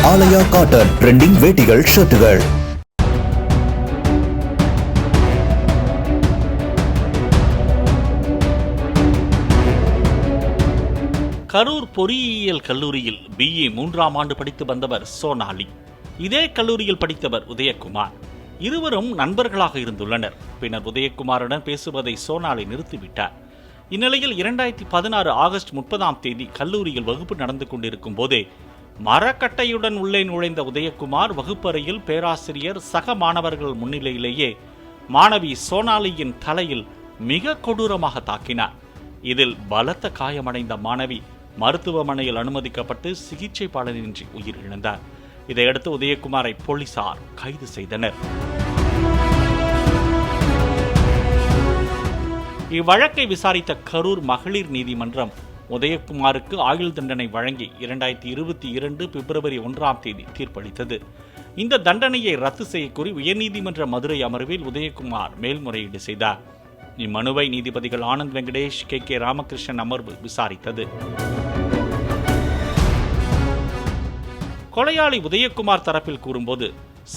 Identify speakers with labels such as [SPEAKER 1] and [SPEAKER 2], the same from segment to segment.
[SPEAKER 1] ஆலயா cotton trending வேட்டிகள் ஷர்ட்டுகள்.
[SPEAKER 2] Karur பொறியியல் கல்லூரியில் BA 3ஆம் ஆண்டு படித்து வந்தவர் சோனாலி. இதே கல்லூரியில் படித்தவர் உதயகுமார். இருவரும் நண்பர்களாக இருந்துள்ளனர். பின்னர் உதயகுமாருடன் பேசுவதை சோனாலி நிறுத்திவிட்டார். இந்நிலையில் 2016 ஆகஸ்ட் 30ஆம் தேதி கல்லூரியில் வகுப்பு நடந்து கொண்டிருக்கும் போதே மரக்கட்டையுடன் உள்ளே நுழைந்த உதயகுமார் வகுப்பறையில் பேராசிரியர் சக மாணவர்கள் முன்னிலையிலேயே மாணவி சோனாலியின் தலையில் மிக கொடூரமாக தாக்கினார். இதில் பலத்த காயமடைந்த மாணவி மருத்துவமனையில் அனுமதிக்கப்பட்டு சிகிச்சை பலனின்றி உயிரிழந்தார். இதையடுத்து உதயகுமாரை போலீசார் கைது செய்தனர். இவ்வழக்கை விசாரித்த கரூர் மகளிர் நீதிமன்றம் உதயகுமாருக்கு ஆயுள் தண்டனை வழங்கி 2022 பிப்ரவரி 1ஆம் தேதி தீர்ப்பளித்தது. இந்த தண்டனையை ரத்து செய்யக்கோரி உயர்நீதிமன்ற மதுரை அமர்வில் உதயகுமார் மேல்முறையீடு செய்தார். இம்மனுவை நீதிபதிகள் ஆனந்த் வெங்கடேஷ், KK ராமகிருஷ்ணன் அமர்வு விசாரித்தது. கொலையாளி உதயகுமார் தரப்பில் கூறும்போது,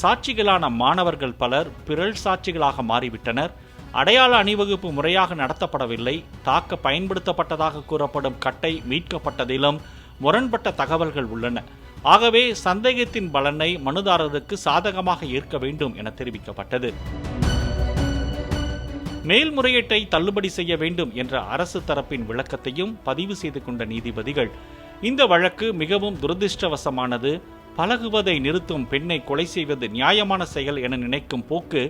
[SPEAKER 2] சாட்சிகளான மாணவர்கள் பலர் பிறழ் சாட்சிகளாக மாறிவிட்டனர், அடையாள அணிவகுப்பு முறையாக நடத்தப்படவில்லை, தாக்க பயன்படுத்தப்பட்டதாக கூறப்படும் கட்டை மீட்கப்பட்டதிலும் முரண்பட்ட தகவல்கள் உள்ளன. ஆகவே சந்தேகத்தின் பலனை மனுதாரருக்கு சாதகமாக ஏற்க வேண்டும் என தெரிவிக்கப்பட்டது. மேல்முறையீட்டை தள்ளுபடி செய்ய வேண்டும் என்ற அரசு தரப்பின் விளக்கத்தையும் பதிவு செய்து கொண்ட நீதிபதிகள், இந்த வழக்கு மிகவும் துரதிருஷ்டவசமானது, பழகுவதை நிறுத்தும் பெண்ணை கொலை செய்வது நியாயமான செயல் என நினைக்கும் போக்கு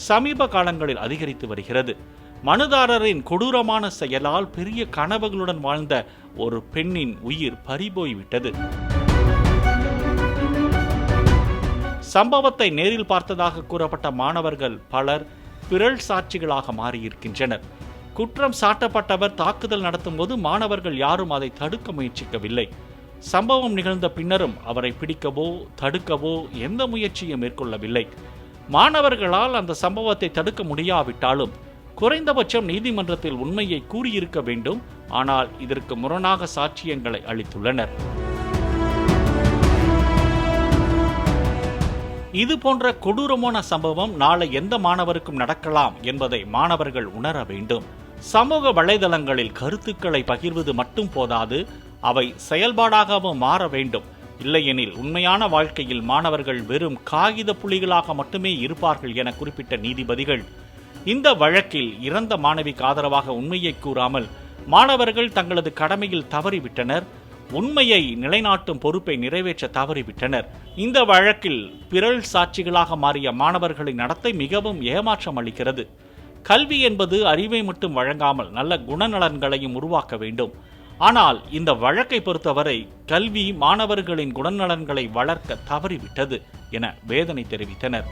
[SPEAKER 2] சமீப காலங்களில் அதிகரித்து வருகிறது. மனுதாரரின் கொடூரமான செயலால் பெரிய கனவுகளுடன் வாழ்ந்த ஒரு பெண்ணின் உயிர் பறிபோய்விட்டது. சம்பவத்தை நேரில் பார்த்ததாக கூறப்பட்ட மாணவர்கள் பலர் பிறழ் சாட்சிகளாக மாறியிருக்கின்றனர். குற்றம் சாட்டப்பட்டவர் தாக்குதல் நடத்தும் போது மாணவர்கள் யாரும் அதை தடுக்க முயற்சிக்கவில்லை. சம்பவம் நிகழ்ந்த பின்னரும் அவரை பிடிக்கவோ தடுக்கவோ எந்த முயற்சியும் மேற்கொள்ளவில்லை. மாணவர்களால் அந்த சம்பவத்தை தடுக்க முடியாவிட்டாலும் குறைந்தபட்சம் நீதிமன்றத்தில் உண்மையை கூறியிருக்க வேண்டும். ஆனால் இதற்கு முரணாக சாட்சியங்களை அளித்துள்ளனர். இது போன்ற கொடூரமான சம்பவம் நாளை எந்த மாணவருக்கும் நடக்கலாம் என்பதை மாணவர்கள் உணர வேண்டும். சமூக வலைதளங்களில் கருத்துக்களை பகிர்வது மட்டும் போதாது, அவை செயல்பாடாகவும் மாற வேண்டும். இல்லையெனில் உண்மையான வாழ்க்கையில் மாணவர்கள் வெறும் காகித புலிகளாக மட்டுமே இருப்பார்கள் என குறிப்பிட்ட நீதிபதிகள், இந்த வழக்கில் இறந்த மாணவிக்கு ஆதரவாக உண்மையை கூறாமல் மாணவர்கள் தங்களது கடமையில் தவறிவிட்டனர், உண்மையை நிலைநாட்டும் பொறுப்பை நிறைவேற்ற தவறிவிட்டனர். இந்த வழக்கில் பிறழ் சாட்சிகளாக மாறிய மாணவர்களின் நடத்தை மிகவும் ஏமாற்றம் அளிக்கிறது. கல்வி என்பது அறிவை மட்டும் வழங்காமல் நல்ல குணநலன்களையும் உருவாக்க வேண்டும். ஆனால் இந்த வழக்கை பொறுத்தவரை கல்வி மாணவர்களின் குணநலன்களை வளர்க்க தவறிவிட்டது என வேதனை தெரிவித்தனர்.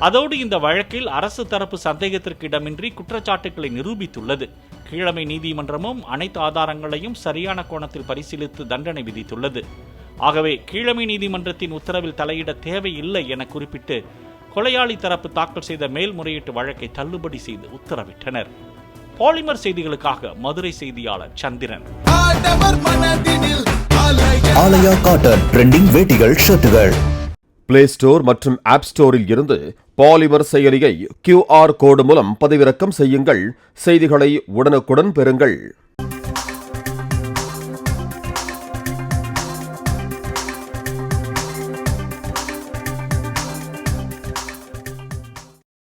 [SPEAKER 2] அதோடு இந்த வழக்கில் அரசு தரப்பு சந்தேகத்திற்கு இடமின்றி குற்றச்சாட்டுகளை நிரூபித்துள்ளது. கீழமை நீதிமன்றமும் அனைத்து ஆதாரங்களையும் சரியான கோணத்தில் பரிசீலித்து தண்டனை விதித்துள்ளது. ஆகவே கீழமை நீதிமன்றத்தின் உத்தரவில் தலையிட தேவையில்லை என குறிப்பிட்டு கொலையாளி தரப்பு தாக்கல் செய்த மேல்முறையீட்டு வழக்கை தள்ளுபடி செய்து உத்தரவிட்டனர். பாலிமர் செய்திகளுக்காக மதுரை செய்தியாளர் சந்திரன்.
[SPEAKER 1] ஆலயா காட்டன் ட்ரெண்டிங் வேட்டிகள் ஷர்ட்டுகள்.
[SPEAKER 3] பிளே ஸ்டோர் மற்றும் ஆப் ஸ்டோரில் இருந்து பாலிமர் செயலியை QR கோடு மூலம் பதிவிறக்கம் செய்யுங்கள். செய்திகளை உடனுக்குடன் பெறுங்கள்.